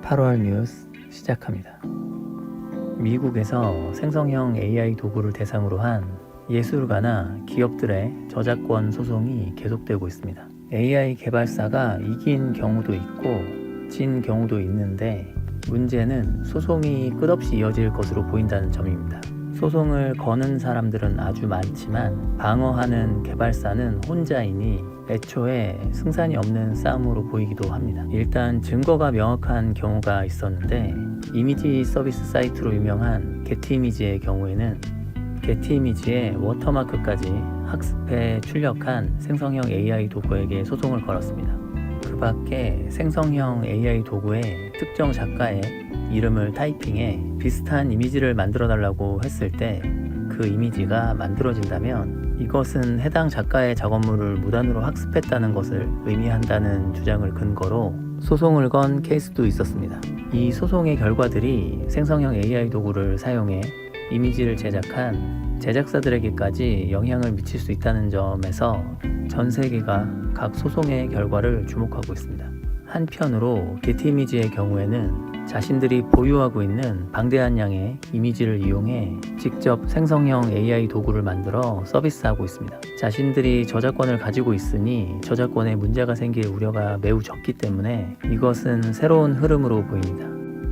8월 뉴스 시작합니다. 미국에서 생성형 AI 도구를 대상으로 한 예술가나 기업들의 저작권 소송이 계속되고 있습니다. AI 개발사가 이긴 경우도 있고 진 경우도 있는데 문제는 소송이 끝없이 이어질 것으로 보인다는 점입니다. 소송을 거는 사람들은 아주 많지만 방어하는 개발사는 혼자이니 애초에 승산이 없는 싸움으로 보이기도 합니다. 일단 증거가 명확한 경우가 있었는데 이미지 서비스 사이트로 유명한 게티이미지의 경우에는 게티이미지의 워터마크까지 학습해 출력한 생성형 AI 도구에게 소송을 걸었습니다. 그 밖에 생성형 AI 도구에 특정 작가의 이름을 타이핑해 비슷한 이미지를 만들어 달라고 했을 때 그 이미지가 만들어진다면 이것은 해당 작가의 작업물을 무단으로 학습했다는 것을 의미한다는 주장을 근거로 소송을 건 케이스도 있었습니다. 이 소송의 결과들이 생성형 AI 도구를 사용해 이미지를 제작한 제작사들에게까지 영향을 미칠 수 있다는 점에서 전 세계가 각 소송의 결과를 주목하고 있습니다. 한편으로 게티이미지의 경우에는 자신들이 보유하고 있는 방대한 양의 이미지를 이용해 직접 생성형 AI 도구를 만들어 서비스하고 있습니다. 자신들이 저작권을 가지고 있으니 저작권에 문제가 생길 우려가 매우 적기 때문에 이것은 새로운 흐름으로 보입니다.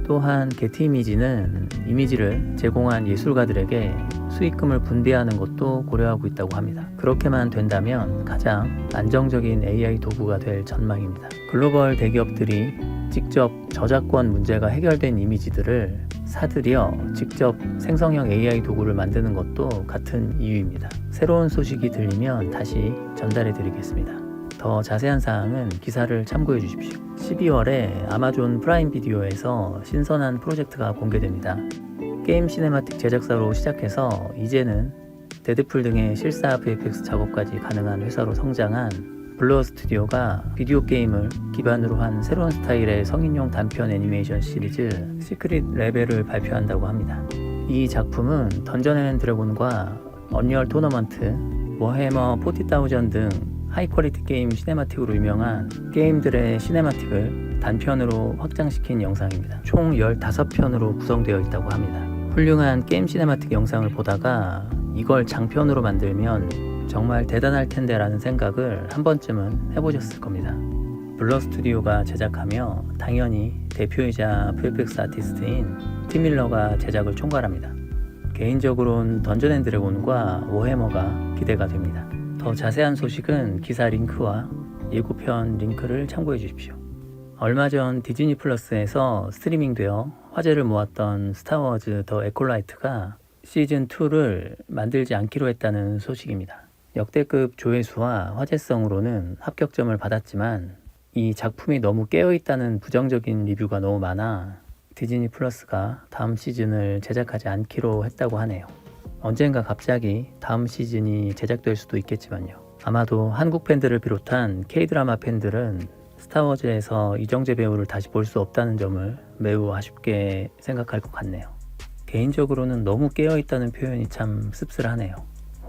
또한 게티이미지는 이미지를 제공한 예술가들에게 수익금을 분배하는 것도 고려하고 있다고 합니다. 그렇게만 된다면 가장 안정적인 AI 도구가 될 전망입니다. 글로벌 대기업들이 직접 저작권 문제가 해결된 이미지들을 사들여 직접 생성형 AI 도구를 만드는 것도 같은 이유입니다. 새로운 소식이 들리면 다시 전달해 드리겠습니다. 더 자세한 사항은 기사를 참고해 주십시오. 12월에 아마존 프라임 비디오에서 신선한 프로젝트가 공개됩니다. 게임 시네마틱 제작사로 시작해서 이제는 데드풀 등의 실사 VFX 작업까지 가능한 회사로 성장한 블러 스튜디오가 비디오 게임을 기반으로 한 새로운 스타일의 성인용 단편 애니메이션 시리즈 시크릿 레벨을 발표한다고 합니다. 이 작품은 던전 앤 드래곤과 언리얼 토너먼트, 워해머 40,000 등 하이 퀄리티 게임 시네마틱으로 유명한 게임들의 시네마틱을 단편으로 확장시킨 영상입니다. 총 15편으로 구성되어 있다고 합니다. 훌륭한 게임 시네마틱 영상을 보다가 이걸 장편으로 만들면 정말 대단할 텐데 라는 생각을 한 번쯤은 해보셨을 겁니다. 블러 스튜디오가 제작하며 당연히 대표이자 VFX 아티스트인 팀 밀러가 제작을 총괄합니다. 개인적으로는 던전 앤 드래곤과 워해머가 기대가 됩니다. 더 자세한 소식은 기사 링크와 예고편 링크를 참고해 주십시오. 얼마 전 디즈니 플러스에서 스트리밍되어 화제를 모았던 스타워즈 더 에콜라이트가 시즌2를 만들지 않기로 했다는 소식입니다. 역대급 조회수와 화제성으로는 합격점을 받았지만 이 작품이 너무 깨어있다는 부정적인 리뷰가 너무 많아 디즈니 플러스가 다음 시즌을 제작하지 않기로 했다고 하네요. 언젠가 갑자기 다음 시즌이 제작될 수도 있겠지만요. 아마도 한국 팬들을 비롯한 K-드라마 팬들은 스타워즈에서 이정재 배우를 다시 볼 수 없다는 점을 매우 아쉽게 생각할 것 같네요. 개인적으로는 너무 깨어있다는 표현이 참 씁쓸하네요.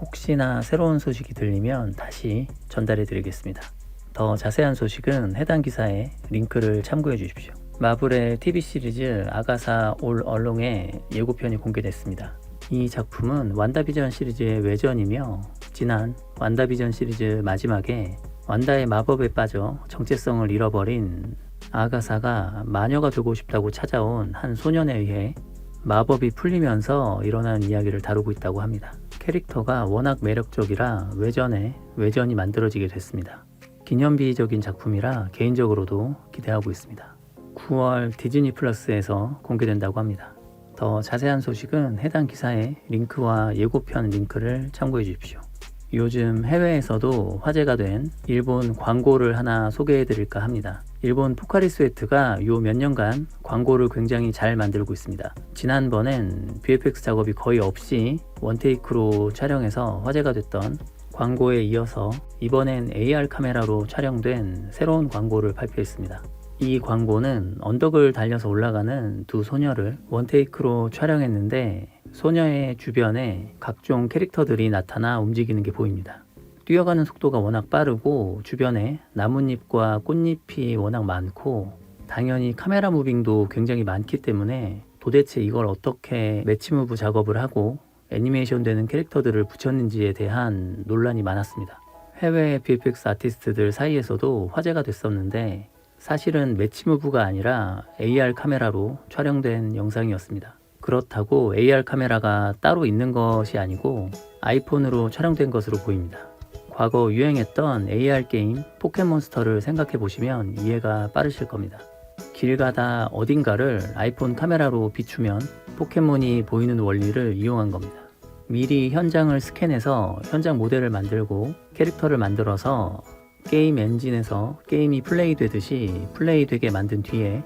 혹시나 새로운 소식이 들리면 다시 전달해 드리겠습니다. 더 자세한 소식은 해당 기사에 링크를 참고해 주십시오. 마블의 TV 시리즈 아가사 올 얼롱의 예고편이 공개됐습니다. 이 작품은 완다비전 시리즈의 외전이며 지난 완다비전 시리즈 마지막에 완다의 마법에 빠져 정체성을 잃어버린 아가사가 마녀가 되고 싶다고 찾아온 한 소년에 의해 마법이 풀리면서 일어나는 이야기를 다루고 있다고 합니다. 캐릭터가 워낙 매력적이라 외전이 만들어지게 됐습니다. 기념비적인 작품이라 개인적으로도 기대하고 있습니다. 9월 디즈니 플러스에서 공개된다고 합니다. 더 자세한 소식은 해당 기사에 링크와 예고편 링크를 참고해 주십시오. 요즘 해외에서도 화제가 된 일본 광고를 하나 소개해 드릴까 합니다. 일본 포카리 스웨트가 요 몇 년간 광고를 굉장히 잘 만들고 있습니다. 지난번엔 VFX 작업이 거의 없이 원테이크로 촬영해서 화제가 됐던 광고에 이어서 이번엔 AR 카메라로 촬영된 새로운 광고를 발표했습니다. 이 광고는 언덕을 달려서 올라가는 두 소녀를 원테이크로 촬영했는데 소녀의 주변에 각종 캐릭터들이 나타나 움직이는 게 보입니다. 뛰어가는 속도가 워낙 빠르고 주변에 나뭇잎과 꽃잎이 워낙 많고 당연히 카메라 무빙도 굉장히 많기 때문에 도대체 이걸 어떻게 매치 무브 작업을 하고 애니메이션 되는 캐릭터들을 붙였는지에 대한 논란이 많았습니다. 해외 VFX 아티스트들 사이에서도 화제가 됐었는데 사실은 매치 무브가 아니라 AR 카메라로 촬영된 영상이었습니다. 그렇다고 AR 카메라가 따로 있는 것이 아니고 아이폰으로 촬영된 것으로 보입니다. 과거 유행했던 AR 게임 포켓몬스터를 생각해 보시면 이해가 빠르실 겁니다. 길 가다 어딘가를 아이폰 카메라로 비추면 포켓몬이 보이는 원리를 이용한 겁니다. 미리 현장을 스캔해서 현장 모델을 만들고 캐릭터를 만들어서 게임 엔진에서 게임이 플레이되듯이 플레이되게 만든 뒤에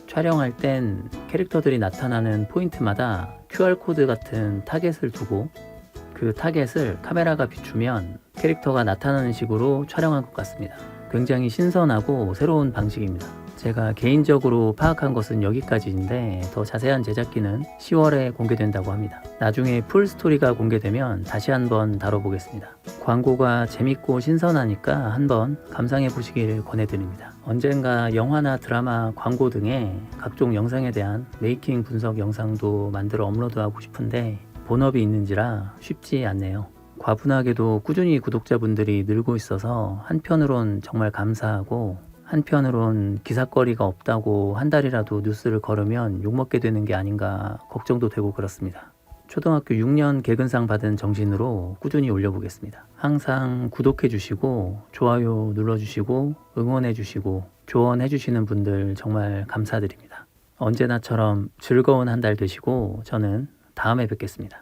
촬영할 땐 캐릭터들이 나타나는 포인트마다 QR코드 같은 타겟을 두고 그 타겟을 카메라가 비추면 캐릭터가 나타나는 식으로 촬영한 것 같습니다. 굉장히 신선하고 새로운 방식입니다. 제가 개인적으로 파악한 것은 여기까지인데 더 자세한 제작기는 10월에 공개된다고 합니다. 나중에 풀 스토리가 공개되면 다시 한번 다뤄보겠습니다. 광고가 재밌고 신선하니까 한번 감상해 보시길 권해드립니다. 언젠가 영화나 드라마, 광고 등의 각종 영상에 대한 메이킹 분석 영상도 만들어 업로드하고 싶은데 본업이 있는지라 쉽지 않네요. 과분하게도 꾸준히 구독자분들이 늘고 있어서 한편으론 정말 감사하고 한편으론 기사거리가 없다고 한 달이라도 뉴스를 걸으면 욕먹게 되는 게 아닌가 걱정도 되고 그렇습니다. 초등학교 6년 개근상 받은 정신으로 꾸준히 올려보겠습니다. 항상 구독해주시고 좋아요 눌러주시고 응원해주시고 조언해주시는 분들 정말 감사드립니다. 언제나처럼 즐거운 한 달 되시고 저는 다음에 뵙겠습니다.